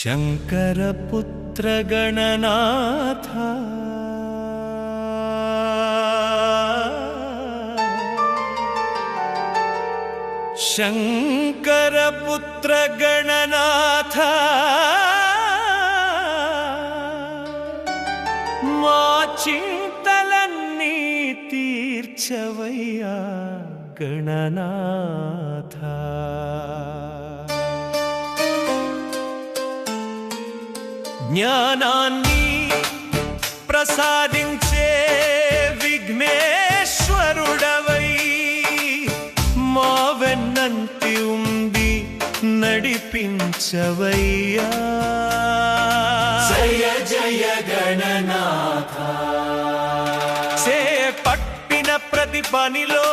शंकरपुत्र गणनाथ शंकरपुत्र गणनाथ मा चिंतलन्नी तीर्चवय्या गणनाथ జ్ఞానాన్ని ప్రసాదించే విఘ్నేశ్వరుడవై మా వెన్నంటి ఉండి నడిపించవయ్యా. జయ జయ గణనాథ. చేపట్టిన ప్రతి పనిలో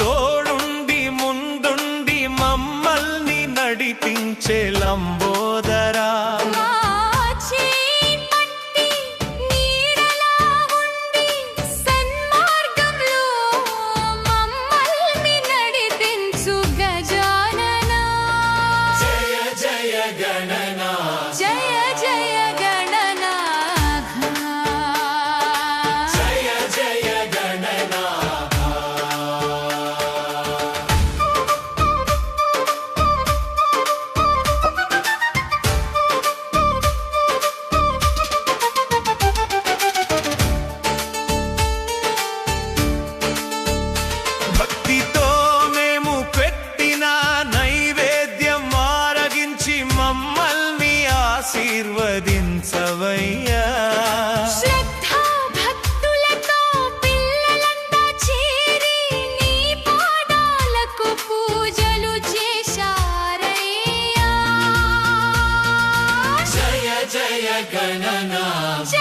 తోడుండి ముందుండి మమ్మల్ని నడిపించే లంబోదరా. ఆశీర్వదించవయ్యా. శ్రద్ధా భక్తులతో పిల్లలంతా చేరి నీ పాదాలకు పూజలు చేశారయ్యా. జయ జయ గణనాథ.